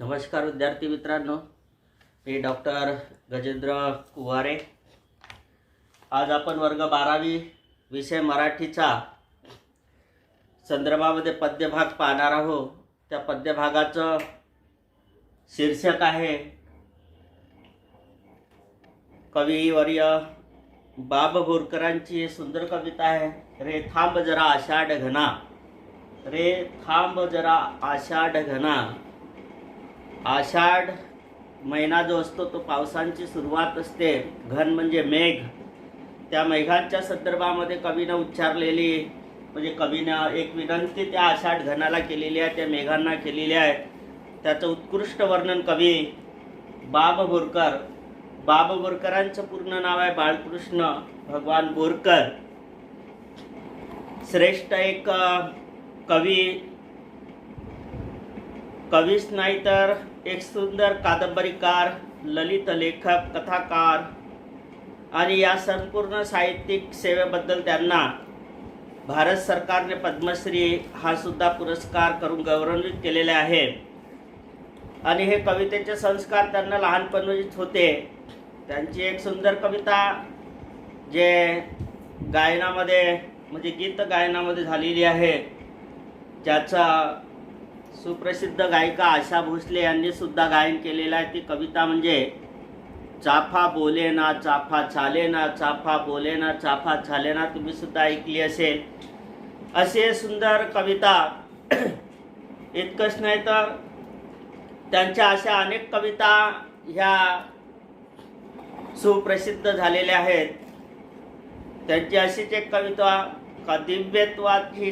नमस्कार विद्यार्थी मित्रांनो, मी डॉक्टर गजेंद्र कुवारे। आज आपण वर्ग 12वी विषय मराठीचा संदर्भामध्ये पद्यभाग पाहणार आहोत। त्या पद्यभागाचं शीर्षक आहे कविवर्य बाब बोरकरांची सुंदर कविता आहे, रे थांब जरा आषाढ घना। रे थांब जरा आषाढ घना। आषाढ महिना जो असतो तो पावसांची सुरुवात असते। घन म्हणजे मेघ। त्या मेघांच्या संदर्भामध्ये कवीनं उच्चारलेली म्हणजे कवीनं एक विनंती त्या आषाढ घनाला केलेली आहे, त्या मेघांना केलेली आहे। त्याचं उत्कृष्ट वर्णन कवी बाब बोरकर। बाब बोरकरांचं पूर्ण नाव आहे बाळकृष्ण भगवान बोरकर। श्रेष्ठ एक कवीच नाही तर एक सुंदर कादंबरीकार, ललित लेखक, कथाकार आणि या संपूर्ण साहित्यिक सेवेबद्दल त्यांना भारत सरकारने पद्मश्री हा सुद्धा पुरस्कार करून गौरवान्वित केलेले आहे। आणि हे कवितेचे संस्कार त्यांना लहानपणीच होते। त्यांची एक सुंदर कविता जे गायनामध्ये म्हणजे गीत गायनामध्ये झालेली आहे, ज्याचा सुप्रसिद्ध गायिका आशा भोसले यांनी सुद्धा गायन केलेलं आहे। ती कविता म्हणजे चाफा बोले ना चाफा चाले ना, चाफा बोले ना चाफा चाले ना। तुम्ही सुद्धा ऐकली असेल। असे सुंदर कविता इतकंच नाही तर त्यांच्या अशा अनेक कविता ह्या सुप्रसिद्ध झालेल्या आहेत। त्यांची अशीच एक कविता का दिव्यत्वाची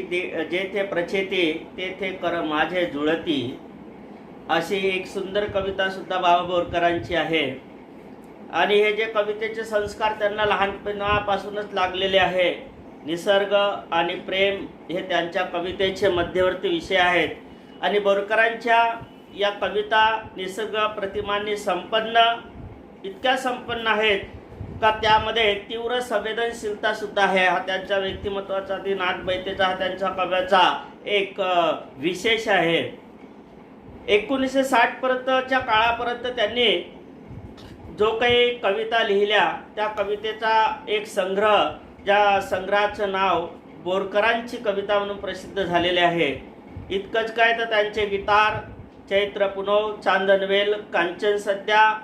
जेथे प्रचेते तेथे कर माझे जुळती, अशी एक सुंदर कविता सुद्धा बाबा बोरकरांची आहे। आणि हे जे कवितेचे संस्कार त्यांना लहानपणापासूनच लागलेले आहे। निसर्ग आणि प्रेम हे त्यांच्या कवितेचे मध्यवर्ती विषय आहेत। आणि बोरकरांच्या या कविता निसर्ग प्रतिमांनी संपन्न इतक्या संपन्न आहेत का त्यामध्ये तीव्र संवेदनशीलता सुद्धा आहे। हा त्यांच्या व्यक्तिमत्वाचा नादबैतेचा हा त्यांच्या कव्याचा एक विशेष आहे। 1960 पर्यंतच्या काळापर्यंत त्यांनी जो काही कविता लिहिल्या त्या कवितेचा एक संग्रह, ज्या संग्रहाचं नाव बोरकरांची कविता म्हणून प्रसिद्ध झालेले आहे। इतकंच काय तर त्यांचे गिटार, चैत्र पुनव, चांदनवेल, कांचन सध्या,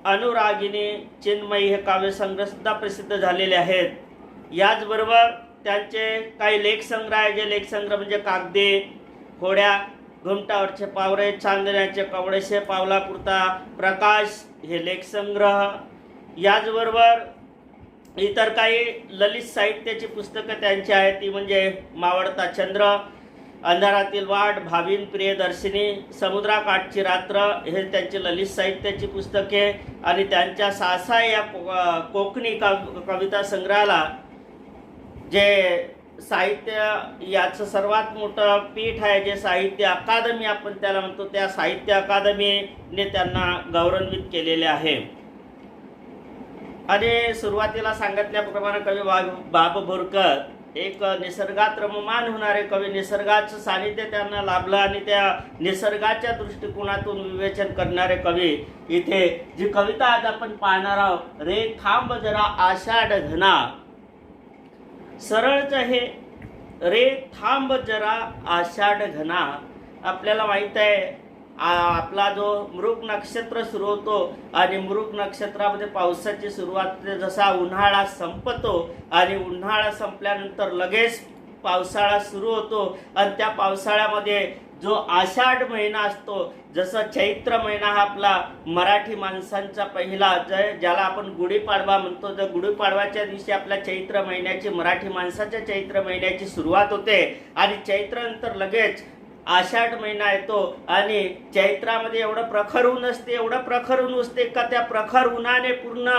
अनुरागिनी, चिन्मयी हे काव्यसंग्रह सुद्धा प्रसिद्ध झालेले आहेत। याचबरोबर त्यांचे काही लेखसंग्रह आहे, जे लेखसंग्रह म्हणजे कागदे, होड्या, घुमटावरचे पावरे, चांदण्याचे कवडेशे, पावलापुरता प्रकाश हे लेखसंग्रह। याचबरोबर इतर काही ललित साहित्याची पुस्तकं त्यांची आहेत, ती म्हणजे मावळता चंद्र, अंधारातील वाट, भावीन प्रियदर्शिनी, समुद्राकाठची रात्र हे त्यांची ललित साहित्याची पुस्तके। आणि त्यांच्या सासा या कोकणी कविता संग्रहाला जे साहित्य याचं सर्वात मोठं पीठ आहे, जे साहित्य अकादमी आपण त्याला म्हणतो, त्या साहित्य अकादमीने त्यांना गौरवान्वित केलेले आहे। आणि सुरुवातीला सांगितल्याप्रमाणे कवी बाब बोरकर एक निसर्गात रममान होणारे कवी, निसर्गाचं सानिध्य त्यांना लाभलं आणि त्या निसर्गाच्या दृष्टिकोनातून विवेचन करणारे कवी। इथे जी कविता आज आपण पाहणार आहोत, रे थांब जरा आषाढ घना। सरळच आहे, रे थांब जरा आषाढ घना। आपल्याला माहित आहे आपला जो मृग नक्षत्र सुरू होतो आणि मृग नक्षत्रामध्ये पावसाची सुरुवात, जसा उन्हाळा संपतो आणि उन्हाळा संपल्यानंतर लगेच पावसाळा सुरू होतो। आणि त्या पावसाळ्यामध्ये जो आषाढ महिना असतो, जसं चैत्र महिना हा आपला मराठी माणसांचा पहिला ज्याला आपण गुढीपाडवा म्हणतो, तर गुढीपाडवाच्या दिवशी आपल्या चैत्र महिन्याची, मराठी माणसाच्या चैत्र महिन्याची सुरुवात होते। आणि चैत्रानंतर लगेच आषाढ महिना येतो आणि चैत्रामध्ये एवढं प्रखर ऊन असते, एवढं प्रखर ऊन असते का त्या प्रखर उन्हाने पूर्ण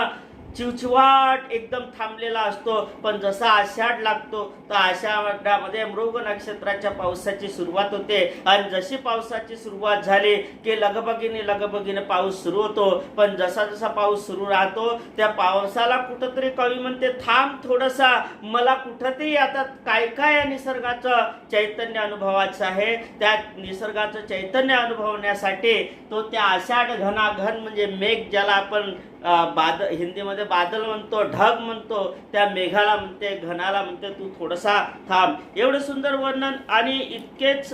चिवचिवाट एकदम थांबलेला असतो, पण जसा आषाढ लागतो तर आषाढामध्ये मृग नक्षत्राच्या पावसाची सुरुवात होते आणि जशी पावसाची सुरुवात झाली की लगबगीने पाऊस सुरू होतो. पण जसा जसा पाऊस सुरू राहतो त्या पावसाला कुठंतरी कवी म्हणते थांब थोडसा, मला कुठंतरी आता काय काय या निसर्गाचं चैतन्य अनुभवाचं आहे. त्या निसर्गाचं चैतन्य अनुभवण्यासाठी तो त्या आषाढ घनाघन म्हणजे मेघ ज्याला आपण हिंदीमध्ये बादल म्हणतो, ढग म्हणतो, त्या मेघाला म्हणते, घनाला म्हणते तू थोडासा थांब. एवढं सुंदर वर्णन आणि इतकेच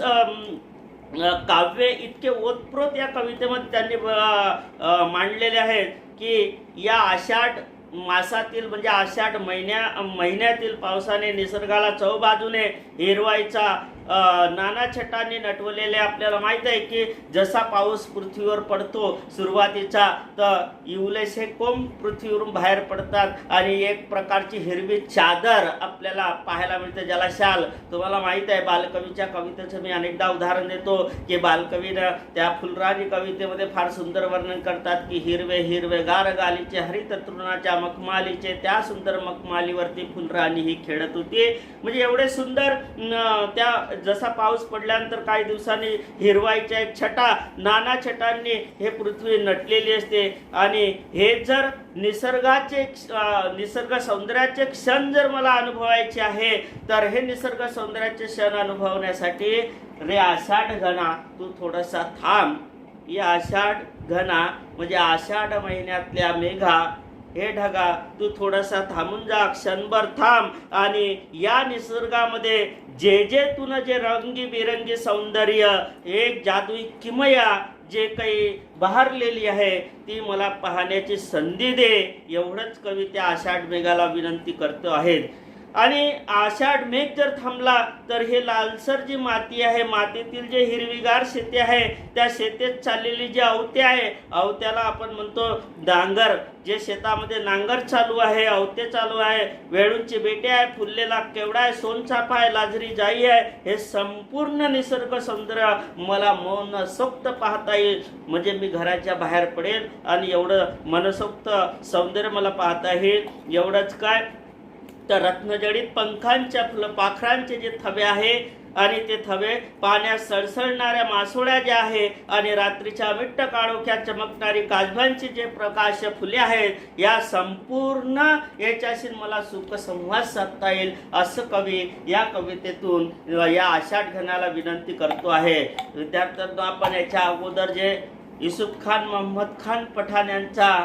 काव्य इतके ओतप्रोत या कवितेमध्ये त्यांनी मांडलेले आहेत की या आषाढ मासातील म्हणजे आषाढ महिन्यातील पावसाने निसर्गाला चौबाजूने हिरवाईचा नाना छटांनी नटवलेले आपल्याला माहित आहे की जसा पाऊस पृथ्वीवर पडतो सुरुवातीचा तर इवलेसे कोंब पृथ्वीवरून बाहेर पडतात आणि एक प्रकारची हिरवी चादर आपल्याला पाहायला मिळते ज्याला शाल. तुम्हाला माहित आहे बालकवीच्या कवितेचं मी अनेकदा उदाहरण देतो की बालकवीनं त्या फुलराणी कवितेमध्ये फार सुंदर वर्णन करतात की हिरवे हिरवे गार गालीचे हरित तृणाच्या मखमालीचे त्या सुंदर मखमालीवरती फुलराणी ही खेळत होती. म्हणजे एवढे सुंदर त्या जसा पाऊस पडल्यानंतर काही दिवसांनी हिरवाईच्या एक छटा नाना छटांनी हे पृथ्वी नटलेली असते आणि हे जर निसर्ग सौंदर्याचे क्षण जर मला अनुभवायचे आहे तर हे निसर्ग सौंदर्याचे क्षण अनुभवण्यासाठी रे आषाढ घना तू थोडासा थांब. या आषाढ घना म्हणजे आषाढ महिन्यातल्या मेघा हे ढगा तू थोडासा थांबून जा, क्षणभर थांब आणि या निसर्गामध्ये जे तुन जे रंगीबिरंगी सौंदर्य एक जादुई किमया जे काही बहरलेली आहे ती मला पाहण्याची संधी दे. एवढंच कवी त्या आषाढ मेघाला विनंती करतो आहेत. आणि आषाढ मेघ जर थांबला तर हे लालसर जी माती आहे मातीतील जे हिरवीगार शेती आहे त्या शेतीत चाललेली जी अवते आहे अवत्याला आपण म्हणतो डांगर. जे शेतामध्ये नांगर चालू आहे अवते चालू आहे वेळूंची बेटे आहे फुललेला केवडा आहे सोनचाफा आहे लाजरी जाई आहे हे संपूर्ण निसर्ग सौंदर्य मला मनसोक्त पाहता येईल. म्हणजे मी घराच्या बाहेर पडेल आणि एवढं मनसोक्त सौंदर्य मला पाहता येईल. एवढंच काय तर रत्नजडित पंखांच्या पाखरांचे जे थवे आहे आणि ते थवे पाण्यात सळसळणाऱ्या मासोळ्या ज्या आहे आणि रात्रीच्या मिट्ट काळोख्यात चमकणारी काजबांची जे प्रकाश फुले आहेत या संपूर्ण याच्याशी मला सुखसंवाद साधता येईल असं कवी या कवितेतून या आषाढ घनाला विनंती करतो आहे. विद्यार्थ्यांना आपण याच्या अगोदर जे युसुफ खान मोहम्मद खान पठाण यांचा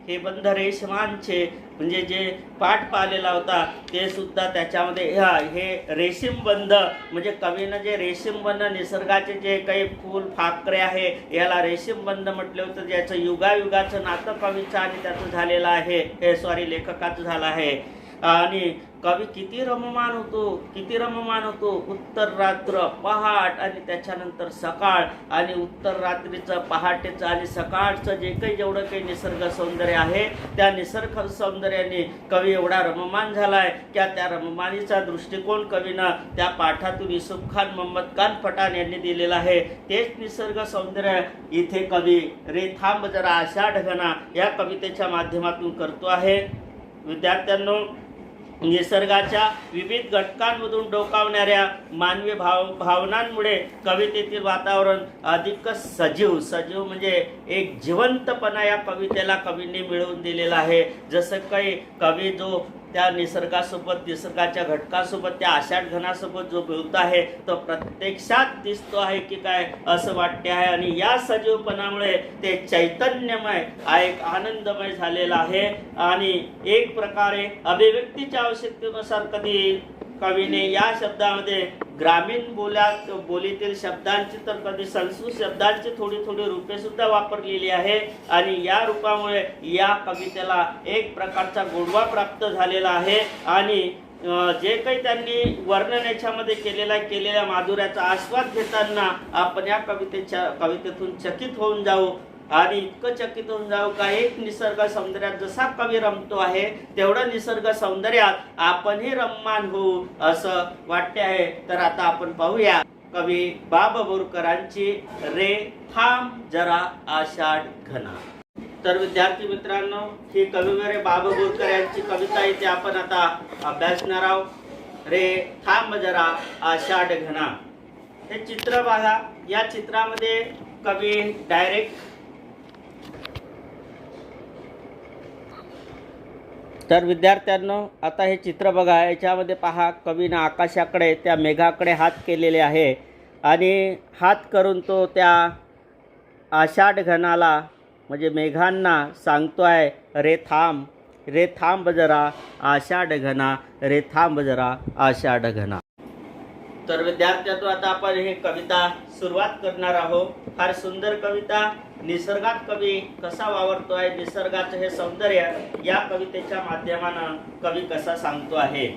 हे बंध रेशमांचे म्हणजे जे पाठ पाहिलेला होता ते सुद्धा त्याच्यामध्ये हे रेशीम बंध म्हणजे कवीनं जे रेशीम बंध निसर्गाचे जे काही फूल फाकरे आहे याला रेशीम बंध म्हटले होतं ज्याचं युगायुगाचं नातं कवीचं आणि त्याचं झालेलं आहे हे लेखकाचं झालं आहे. आणि कवी किती रममान होतो उत्तर रात्र पहाट आणि त्याच्यानंतर सकाळ आणि उत्तर रात्रीचं पहाटेचं आणि सकाळचं जे काही जेवढं काही निसर्ग सौंदर्य आहे त्या निसर्ग सौंदर्याने कवी एवढा रममान झालाय की त्या रममानीचा दृष्टिकोन कवीनं त्या पाठातून युसुफ खान मोहम्मद खान पठाण यांनी दिलेला आहे. तेच निसर्ग सौंदर्य इथे कवी रे थांब जरा आषाढ घना या कवितेच्या माध्यमातून करतो आहे. विद्यार्थ्यांनो निसर्गाच्या विविध घटकांमधून डोकावणाऱ्या मानवी भावनांमुळे कवितेतील वातावरण अधिकच सजीव म्हणजे एक जिवंतपणा या कवितेला कवींनी मिळवून दिलेला आहे. जसं काही कवी जो त्या निसर्गासोबत निसर्गाच्या घटकासोबत त्या आषाढ घनासोबत जो बोलत आहे तो प्रत्यक्षात दिसतो आहे की काय असं वाटते आहे. आणि या सजीवपणामुळे ते चैतन्यमय एक आनंदमय झालेला आहे आणि एक प्रकारे अभिव्यक्तीच्या आवश्यकतेनुसार कधी कवीने या शब्दामध्ये ग्रामीण बोलीतील शब्दांची तर कधी संस्कृत शब्दांची थोडी रूपे सुद्धा वापरलेली आहे आणि या रूपामुळे या कवितेला एक प्रकारचा गोडवा प्राप्त झालेला आहे. आणि जे काही त्यांनी वर्णन याच्यामध्ये केलेल्या माधुर्याचा आस्वाद घेताना आपण या कवितेतून चकित होऊन जाऊ आणि इतकं चकित होऊन जाऊ का एक निसर्ग सौंदर्यात जसा कवी रमतो आहे तेवढं निसर्ग सौंदर्यात आपणही रममान होऊ असं वाटते आहे. तर आता आपण पाहूया कवी बा. बोरकरांची रे थांब जरा आषाढ घना. तर विद्यार्थी मित्रांनो, ही कविवर्य बाबू बोरकर यांची कविता इथे आपण आता अभ्यासणार आहोत। रे थांब जरा आषाढ घना। हे चित्र बघा, या चित्रामध्ये कवी डायरेक्ट तर विद्यार्थ्यांनो आता हे चित्र बघा, याच्यामध्ये पहा कवीनं आकाशाकडे त्या मेघाकडे हात केलेले आहे आणि हात करून तो त्या आषाढ घनाला म्हणजे मेघांना सांगतो आहे, रे थांब जरा आषाढ घना, रे थांब जरा आषाढ घना। तर विद्यार्थ्यांनो आता आपण हे कविता सुरुवात करणार आहोत। फार सुंदर कविता, निसर्गात कवी कसा वावरतो आहे, निसर्गाचं हे सौंदर्य या कवितेच्या माध्यमानं कवी कसा सांगतो आहे।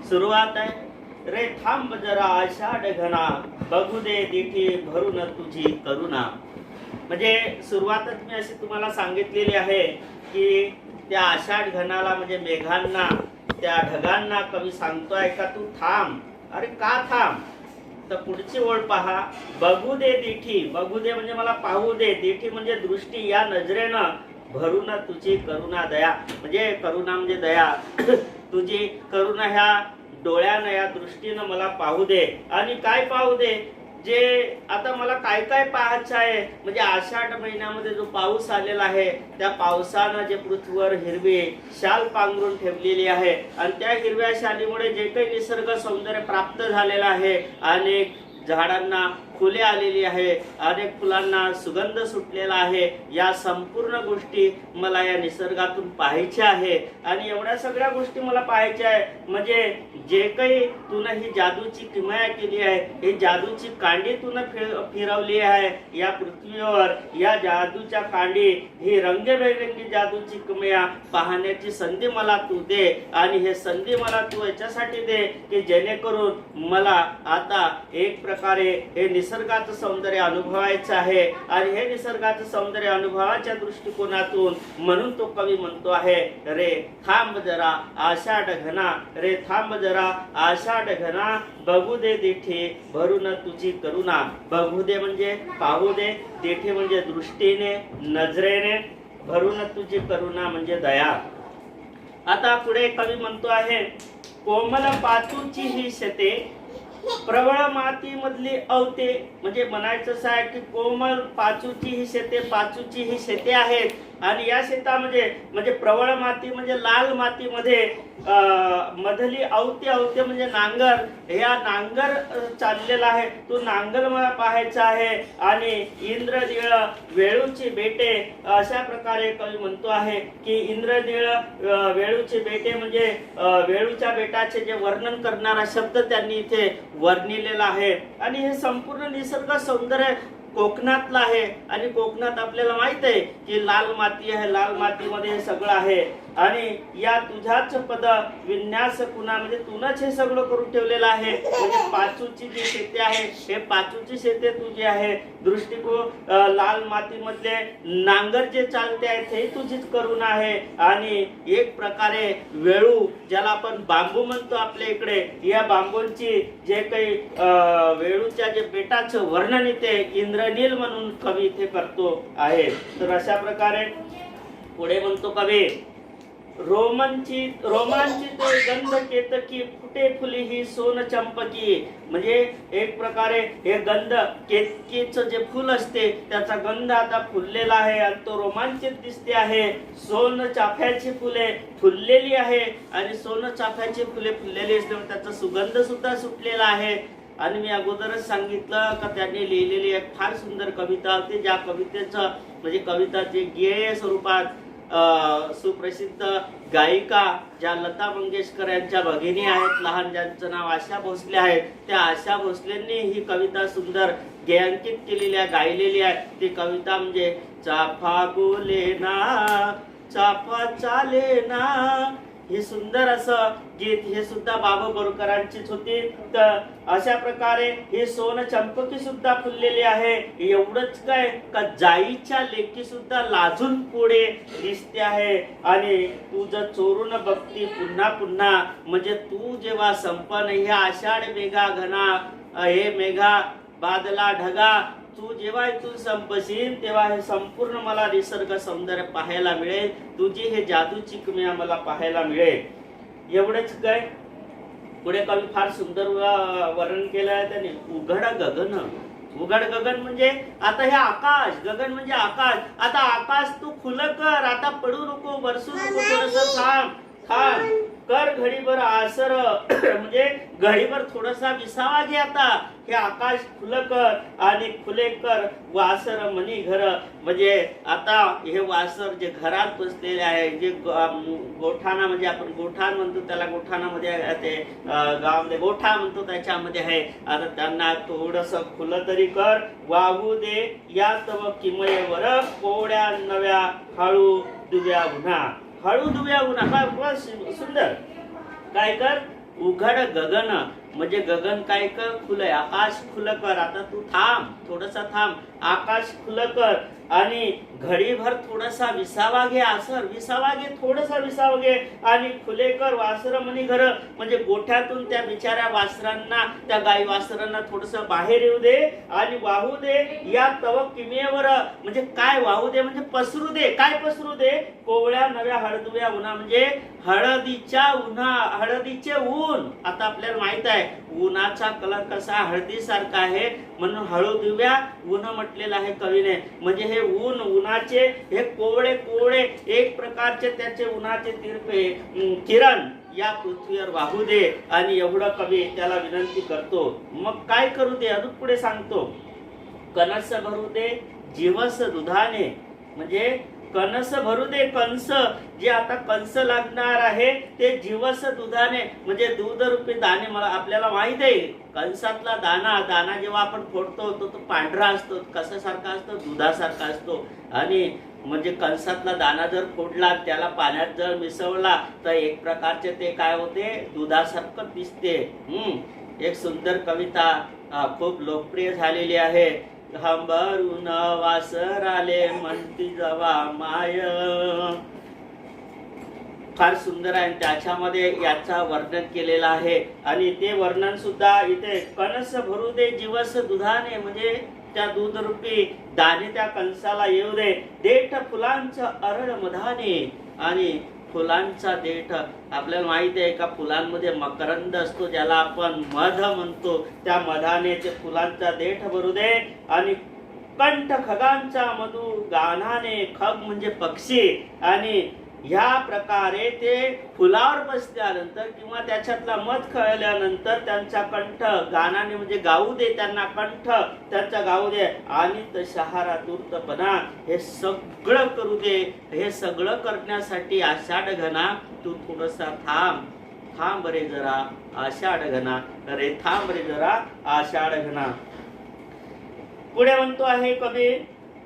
सुरुवात आहे, रे थांब जरा आषाढ घना, बघू दे दिठी भरून तुझी करुणा। म्हणजे सुरुवातच मी अशी तुम्हाला सांगितलेली आहे की त्या आषाढ घनाला म्हणजे मेघांना, त्या ढगांना कवी सांगतोय का तू थांब। अरे का थांब? तर पुढची ओळ पहा, बघू दे दिठी, बघू दे म्हणजे मला पाहू दे, दिठी म्हणजे दृष्टी, या नजरेनं भरून तुझी करुणा दया, म्हणजे करुणा म्हणजे दया तुझी करुणा ह्या डोळ्यानं, या दृष्टीनं मला पाहू दे। आणि काय पाहू दे? जे आता मला काय काय पाहायचं आहे, म्हणजे आषाढ महिन्यामध्ये जो पाऊस आलेला आहे त्या पावसानं जे पृथ्वीवर हिरवी शाल पांघरून ठेवलेली आहे आणि त्या हिरव्या शालीमुळे जे काही निसर्ग सौंदर्य प्राप्त झालेलं आहे, अनेक झाडांना फुले आलेली आहे, अनेक फुलांना सुगंध सुटलेला आहे, या संपूर्ण गोष्टी मला या निसर्गातून पाहायच्या आहे। आणि एवढ्या सगळ्या गोष्टी मला पाहायच्या आहे, म्हणजे जे काही तुनं ही जादूची किमया केली आहे, ही जादूची कांडी तुनं फिरवली आहे या पृथ्वीवर, या जादूच्या कांडी, ही रंगीबेरंगी जादूची किमया पाहण्याची संधी मला तू दे। आणि हे संधी मला तू याच्यासाठी दे की जेणेकरून मला आता एक प्रकारे हे निसर्गाचं सौंदर्य अनुभवायचं आहे। आणि हे निसर्गाचं सौंदर्य अनुभवाच्या दृष्टिकोनातून म्हणून तो कवी म्हणतो आहे, रे थांब जरा आषाढ घना, रे थांब जरा आषाढ घना, बघू दे दिठी भरून तुझी करुणा। बघू दे म्हणजे पाहू दे, दिठी म्हणजे दृष्टीने, नजरेने, भरून तुझी करुणा म्हणजे दया। आता पुढे कवी म्हणतो आहे, कोमल पाचूची ही शेते, प्रवळ माती मधली अवते। म्हणजे म्हणायचं असं आहे की कोमल पाचूची ही शेते, पाचूची ही शेते आहेत आणि या शेतामध्ये म्हणजे प्रवळ माती म्हणजे लाल मातीमध्ये मधली अवते, अवते म्हणजे नांगर, या नांगर चाललेला आहे, तो नांगर मला पाहायचा आहे। आणि इंद्रनीळ वेळूची बेटे, अशा प्रकारे कवी म्हणतो आहे की इंद्रनीळ वेळूची बेटे म्हणजे वेळूच्या बेटाचे जे वर्णन करणारा शब्द त्यांनी इथे वर्णिलेला आहे। आणि हे संपूर्ण निसर्ग सौंदर्य कोकणातलं आहे आणि कोकणात आपल्याला माहित आहे की लाल माती आहे, लाल मातीमध्ये हे सगळं आहे। आणि या तुझ्याच पद विन्यास कुणा, म्हणजे तुनच हे सगळं करून ठेवलेलं आहे। म्हणजे पाचूची जी शेते आहे, हे पाचूची शेते तुझी आहे, दृष्टिकोन लाल मातीमधले नांगर जे चालते आहेत हे तुझीच करुणा आहे। आणि एक प्रकारे वेळू, ज्याला आपण बांबू म्हणतो आपल्या इकडे, या बांबूंची जे काही वेळूच्या जे बेटाचं वर्णन इथे इंद्रनील म्हणून कवी इथे करतो आहे। तर अशा प्रकारे पुढे म्हणतो कवी, रोमांचित गंध केतकी, फुटे फुली ही सोन चंपकी। म्हणजे एक प्रकारे हे गंध केतकीचं जे फुल असते त्याचा गंध आता फुललेला आहे आणि तो रोमांचित दिसते आहे। सोन चाफ्याची फुले फुललेली आहे आणि सोन चाफ्याची फुले फुललेली असल्यामुळे त्याचा सुगंध सुद्धा सुटलेला आहे। आणि मी अगोदरच सांगितलं का त्यांनी लिहिलेली एक फार सुंदर कविता होती, ज्या कवितेचं म्हणजे कविताचे गेय स्वरूपात सुप्रसिद्ध गायिका ज्या लता मंगेशकर यांच्या भगिनी आहेत लहान, ज्यांचं नाव आशा भोसले आहे, त्या आशा भोसलेंनी ही कविता सुंदर गेयांकित केलेली आहे, गायलेली आहे। ती कविता म्हणजे चाफा बोले ना, चाफा चाले ना, हे सुंदर असं गीत, हे सुद्धा बाबू बोरकरांचीच होती। तर अशा प्रकारे ही सोन चंपकी सुद्धा फुललेली आहे। एवढंच काय का जाईच्या लेकी सुद्धा लाजून पुढे दिसते आहे। आणि तू जर चोरून बघती पुन्हा पुन्हा, म्हणजे तू जेव्हा संपन हे आषाढ मेघा घना, हे मेघा बादला ढगा तू जेव्हा इथून संपशील तेव्हा हे संपूर्ण मला निसर्ग सौंदर्य पाहायला मिळेल, तुझी हे जादूची किमया मला पाहायला मिळेल. एवढेच काय, पुढे कवी फार सुंदर वर्णन केलं आहे त्याने. उघड गगन. उघड गगन म्हणजे आता हे आकाश, गगन म्हणजे आकाश. आता आकाश तू खुलं कर, आता पडू नको, बरसू नको, थोडस थांब थांब कर घडीभर आसर म्हणजे घडीभर थोडासा विसावा घे. आता हे आकाश खुलं कर आणि खुले कर वासर मनी घर. म्हणजे आता हे वासर जे घरात बसलेले आहे, जे गोठाणा म्हणजे आपण गोठाण म्हणतो त्याला, गोठाणामध्ये ते गावामध्ये गोठा म्हणतो त्याच्यामध्ये आहे. आता त्यांना थोडस खुलं तरी कर, वाहू दे या तव किमयेवर कोवड्या नव्या हळू दुव्या उन्हा. हळू दुव्या उन्हा. काय सुंदर. काय कर, उघड गगन म्हणजे गगन काय कर, खुलं, आकाश खुलं कर. आता तू थांब, थोडसा थांब, आकाश खुलं कर आणि घडीभर थोडासा विसावा घे. आसर विसावा घे, थोडासा विसावा घे आणि खुले कर वासर मनी घर. म्हणजे गोठ्यातून त्या बिचाऱ्या वासरांना, त्या गाई वासरांना थोडस बाहेर येऊ दे आणि वाहू दे या तव किमयेवर. म्हणजे काय वाहू दे म्हणजे पसरू दे. काय पसरू दे, कोवळ्या नव्या हळदुव्या उन्हा. म्हणजे हळदीच्या उन्हा, हळदीचे ऊन. आता आपल्याला माहित आहे उन्हाचा कलर कसा हळदीसारखा आहे, म्हणून हळदुव्या ऊन म्हटलेलं आहे कवीने. म्हणजे हे ऊन, उन्हाचे हे कोवळे कोवळे एक प्रकारचे त्याचे उन्हाचे तिरपे किरण या पृथ्वीवर वाहू दे. आणि एवढं कवी त्याला विनंती करतो. मग काय करू दे, अजून पुढे सांगतो. कणस भरू दे जीवस दुधाने. म्हणजे कणस भरू दे, कंस जे आता कंस लागणार आहे ते जीवस दुधाने. म्हणजे दूध रूपी दाणे. मला आपल्याला माहित आहे कंसातला दाना, दाना जेव्हा आपण फोडतो तो पांढरा असतो, कशासारखा असतो, दुधासारखा असतो. आणि म्हणजे कंसातला दाना जर फोडला, त्याला पाण्यात जर मिसळला तर एक प्रकारचे ते काय होते, दुधासारखं दिसते. एक सुंदर कविता खूप लोकप्रिय झालेली आहे. हंबरून वासर आले म्हणती जवा माय. फार सुंदर आहे. त्याच्यामध्ये याचा वर्णन केलेलं आहे. आणि ते वर्णन सुद्धा इथे कणस भरू दे जीवस दुधाने. म्हणजे त्या दूध रूपी दाणे त्या कंसाला येऊ दे. देठ फुलांचं अरळ मधाने. आणि फुलांचा देठ, आपल्याला माहिती आहे का फुलांमध्ये मकरंद असतो ज्याला आपण मध म्हणतो. त्या मधाने ते फुलांचा देठ भरू दे. आणि कंठ खगांचा मधु गानाने. खग म्हणजे पक्षी. आणि ह्या प्रकारे ते फुलावर बसल्यानंतर किंवा त्याच्यातला मध खळल्यानंतर त्यांचा कंठ गानाने म्हणजे गाऊ दे, त्यांना कंठ त्यांचा गाऊ दे. आणि तशहारा दूरतपणा हे सगळं करू दे. हे सगळं करण्यासाठी आषाढ घना तू थोडसा थांब. थांब रे जरा आषाढ घना. रे थांब रे जरा आषाढ घना. पुढे म्हणतो आहे कवी.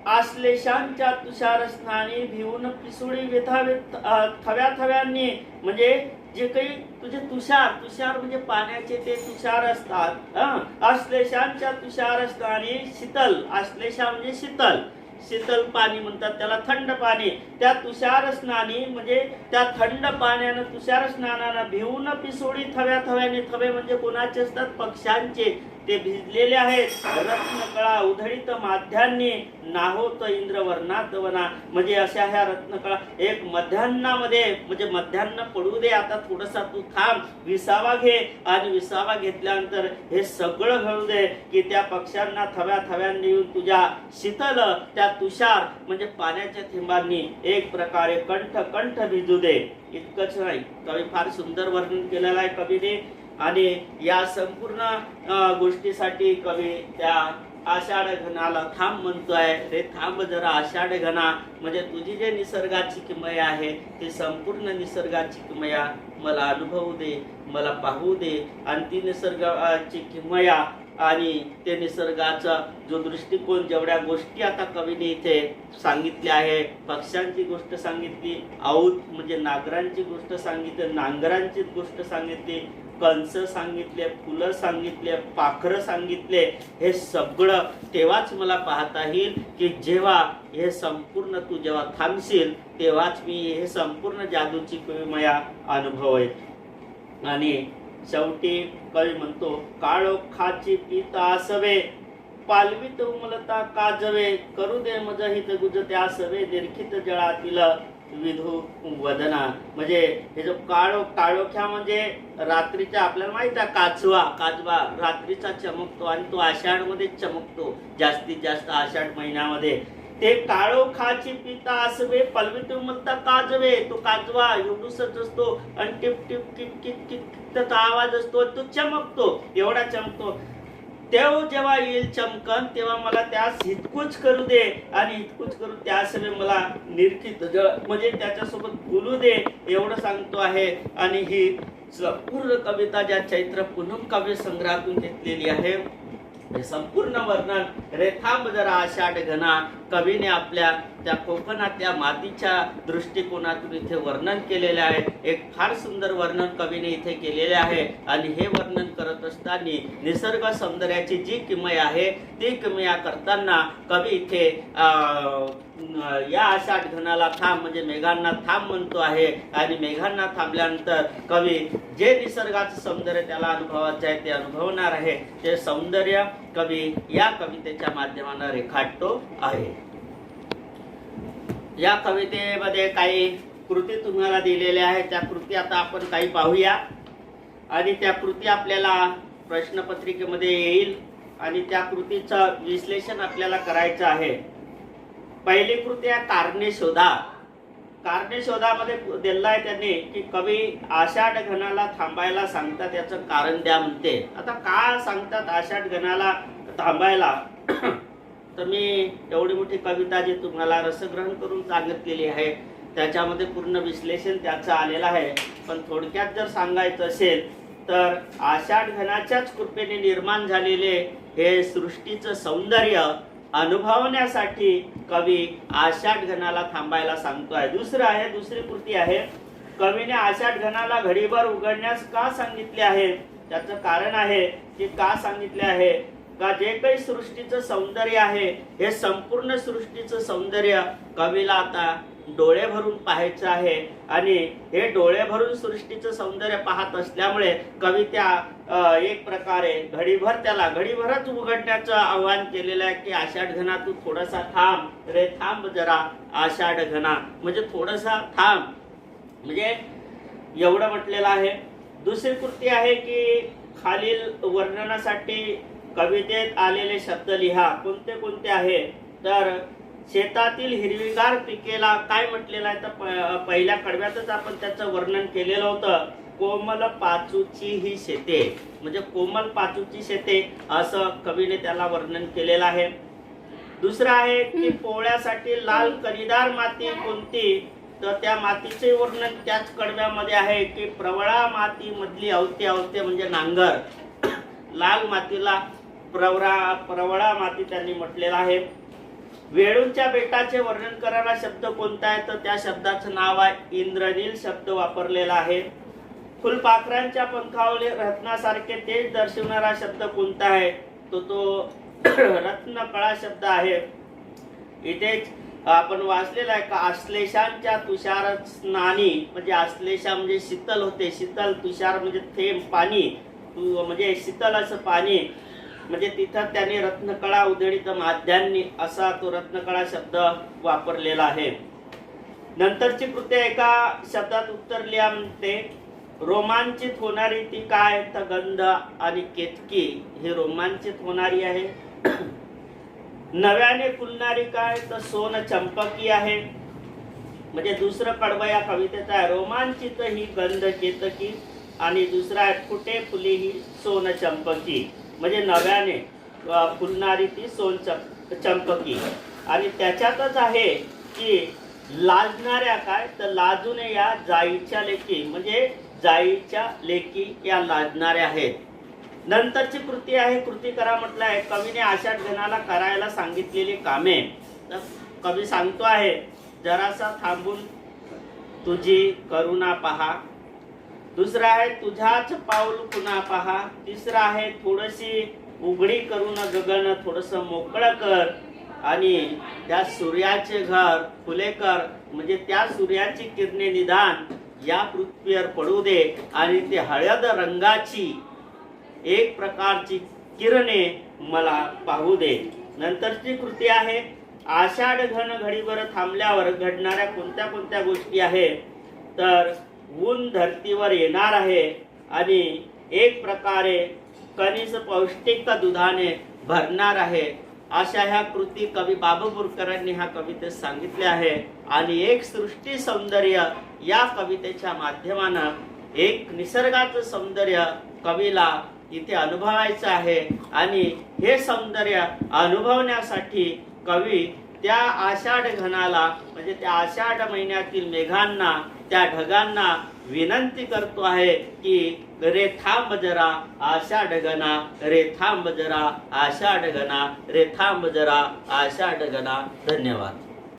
आश्लेषांच्या तुषार स्नानी भिवून पिसुडी व्यथावेत थव्या थव्यांनी. म्हणजे जे काही तुझे तुषार, तुषार म्हणजे पाण्याचे ते तुषार असतात. आश्लेषांच्या तुषार स्नानी शीतल. आश्लेषा म्हणजे शीतल, शीतल पाणी म्हणतात त्याला, थंड पाणी. त्या तुषार स्नानी म्हणजे त्या थंड पाण्यानं, तुषार स्नानानं भिवून पिसोडी थव्या थव्याने. थवे म्हणजे कोणाचे असतात, पक्ष्यांचे. ते भिजलेले आहेत. रत्नकळा उधळीत माध्यांनी नाहोत इंद्रवर्णात वना. म्हणजे अशा ह्या रत्नकळा एक मध्यान्नामध्ये, म्हणजे मध्यान्न पडू दे. आता थोडसा तू थांब, विसावा घे. आणि विसावा घेतल्यानंतर हे सगळं घडू दे की त्या पक्ष्यांना थव्या थव्यांनी येऊन तुझ्या शीतल त्या तुषार म्हणजे पाण्याच्या थेंबांनी एक प्रकारे कंठ कंठ भिजू दे. इतकंच नाही, कवी फार सुंदर वर्णन केलेलं आहे कवीने. आणि या संपूर्ण गोष्टीसाठी कवी त्या आषाढ घनाला थांब म्हणतोय. रे थांब जरा आषाढ घना. म्हणजे तुझी जे निसर्गाची किमया आहे ती संपूर्ण निसर्गाची किमया मला अनुभवू दे, मला पाहू दे. आणि ती निसर्गाची किमया आणि ते निसर्गाचा जो दृष्टिकोन, जेवढ्या गोष्टी आता कवीने इथे सांगितल्या आहे. पक्ष्यांची गोष्ट सांगितली, आऊत म्हणजे नागरांची गोष्ट सांगितली, नांगरांची गोष्ट सांगितली, कंस सांगितले, फुलं सांगितले, पाखरं सांगितले. हे सगळं तेव्हाच मला पाहता येईल की जेव्हा हे संपूर्ण तू जेव्हा थांबशील तेव्हाच मी हे संपूर्ण जादूची किमया अनुभवेल. आणि शेवटी कवी म्हणतो काळोखाची पीत आसवे. पालवीत उमलता काजवे करू दे मज हित गुजते आसवे दीर्घित जळातील विधू वदना. म्हणजे हे जो काळोख्या म्हणजे रात्रीच्या, आपल्याला माहित आहे काजवा रात्रीचा चमकतो आणि तो आषाढ मध्ये चमकतो जास्तीत जास्त आषाढ महिन्यामध्ये. ते काळोखाची पिता आसवे पलवीत उमलता काजवे, तो काजवा एवढूसच असतो आणि tip tip tip tip tip त्याचा आवाज असतो, तो चमकतो, एवढा चमकतो. तेव्हा जेव्हा येईल चमकन तेव्हा मला त्यास हितकूच करू दे आणि हितकूच करू त्यासवे मला निरखित म्हणजे त्याच्यासोबत बोलू दे, एवढं सांगतो आहे. आणि ही संपूर्ण कविता ज्या चैत्र पूनम काव्य संग्रहातून घेतलेली आहे, हे संपूर्ण वर्णन रेखांब जरा आषाढ घना कवीने आपल्या त्या कोकणातल्या मातीच्या दृष्टिकोनातून इथे वर्णन केलेले आहे. एक फार सुंदर वर्णन कवीने इथे केलेले आहे. आणि हे वर्णन करत असताना निसर्ग सौंदर्याची जी किमया आहे ती किमया करताना कवी इथे या आषाढ घनाला थांब म्हणजे मेघांना थांब म्हणतो आहे. आणि मेघांना थांबल्यानंतर कवी जे निसर्गाचं सौंदर्य त्याला अनुभवायचं आहे ते अनुभवणार आहे. ते सौंदर्य कवी या कवितेच्या माध्यमाने रेखाटतो आहे. या कवितेमध्ये काही कृती तुम्हाला दिलेल्या आहेत, त्या कृती आता आपण काही पाहूया. आणि त्या कृती आपल्याला प्रश्नपत्रिकेमध्ये येईल आणि त्या कृतीचं विश्लेषण आपल्याला करायचं आहे. पहिली कृती आहे कारणे शोधा. कारणे शोधामध्ये दिलं आहे त्यांनी की कवी आषाढ घनाला थांबायला सांगतात, याचं कारण द्या म्हणते. आता का सांगतात आषाढ घनाला थांबायला? तर मी एवढी मोठी कविता जी तुम्हाला रसग्रहण करून सांगितलेली आहे त्याच्यामध्ये पूर्ण विश्लेषण त्याचं आलेलं आहे. पण थोडक्यात जर सांगायचं असेल तर आषाढ घनाच्याच कृपेने निर्माण झालेले हे सृष्टीचं सौंदर्य अनुभवण्यासाठी कवी आषाढ घनाला थांबायला सांगतोय. दुसरी कृती आहे कवीने आषाढ घनाला घडीभर उघडण्यास का सांगितले आहे. त्याचं कारण आहे की का सांगितले आहे का जे काही सृष्टीचं सौंदर्य आहे हे संपूर्ण सृष्टीचं सौंदर्य कवीला आता डोळे भरून पाहायचं आहे. आणि हे डोळे भरून सृष्टीचं सौंदर्य पाहत असल्यामुळे कवी त्या एक प्रकारे घडीभरच उघडण्याचं आव्हान केलेलं आहे की आषाढ घना तू थोडासा थांब रे, थांब जरा आषाढ घना म्हणजे थोडासा थांब म्हणजे एवढं म्हटलेलं आहे. दुसरी कृती आहे की खालील वर्णनासाठी कवितेत आलेले शब्द लिहा. कोणते कोणते आहे तर शेतातील हिरवीगार पिकेला काय म्हटलेलं आहे तर पहिल्या कडव्यातच आपण त्याचं वर्णन केलेलं होतं. कोमल पाचूची ही शेते म्हणजे कोमल पाचूची शेते असं कवीने त्याला वर्णन केलेलं आहे. दुसरं आहे की पोळ्यासाठी लाल कणीदार माती कोणती तर त्या मातीचे वर्णन त्याच कडव्यामध्ये आहे की प्रवळा माती मधली अवते म्हणजे नांगर. लाल मातीला प्रवळा माती त्यांनी म्हटलेला आहे. वेळूंच्या बेटाचे वर्णन करणारा शब्द कोणता आहे तर त्या शब्दाचं नाव आहे इंद्रनील शब्द वापरलेला आहे. फुलपाखरांच्या पंखावले रत्नासारखे तेज दर्शवणारा शब्द कोणता आहे तो रत्नकळा शब्द आहे. इथेच आपण वाचलेला आहे का आश्लेषांच्या तुषार स्नानी म्हणजे आश्लेषा म्हणजे शीतल होते, शीतल तुषार म्हणजे थेंब पाणी म्हणजे शीतल असं पाणी म्हणजे तिथं त्याने रत्नकळा उधळीत माध्यान्नी असा तो रत्नकळा शब्द वापरलेला आहे. नंतरची कृती एका शब्दात उत्तर लिहा म्हणते. रोमांचित होणारी ती काय तर गंध आणि केतकी हे रोमांचित होणारी आहे. नव्याने फुलणारी काय तर सोन चंपकी आहे. म्हणजे दुसरं कडवं या कवितेचं आहे रोमांचित ही गंध केतकी आणि दुसरा आहे फुटे फुले ही सोन चंपकी म्हणजे नव्याने फुलणारी ती सोन चंपकी. आणि त्याच्यातच आहे की लाजणाऱ्या काय तर लाजून या जाईच्या लेकी म्हणजे जाईच्या लेकी या लाजणाऱ्या आहेत. नंतरची कृती आहे कृती करा म्हटलं आहे. कवीने आषाढ घनाला करायला सांगितलेली कामे तर कवी सांगतो आहे जरासा थांबून तुझी करुणा पहा. दुसरा आहे तुझाच पाऊल पुन्हा पहा. तिसरा आहे थोडीशी उघडी करून गगन थोडस मोकळं कर आणि त्या सूर्याचे घर फुले कर म्हणजे त्या सूर्याची किरणे निदान या पृथ्वीवर पडू दे आणि ते हळद रंगाची एक प्रकारची किरणे मला पाहू दे. नंतरची कृती आहे आषाढ घन घडीभर थांबल्यावर घडणाऱ्या कोणत्या कोणत्या गोष्टी आहे. तर ऊन धरतीवर येणार आहे आणि एक प्रकारे कणीस पौष्टिक दुधाने भरणार आहे. अशा ह्या कृती कवी बाबू बोरकरांनी ह्या कवितेत सांगितले आहे. आणि एक सृष्टी सौंदर्य या कवितेच्या माध्यमानं एक निसर्गाचं सौंदर्य कवीला इथे अनुभवायचं आहे. आणि हे सौंदर्य अनुभवण्यासाठी कवी त्या आषाढ घनाला म्हणजे त्या आषाढ महिन्यातील मेघांना त्या ढगांना विनंती करतो आहे की रे थांब जरा आषाढ घना, रे थांब जरा आषाढ घना, रे थांब जरा आषाढ घना. धन्यवाद.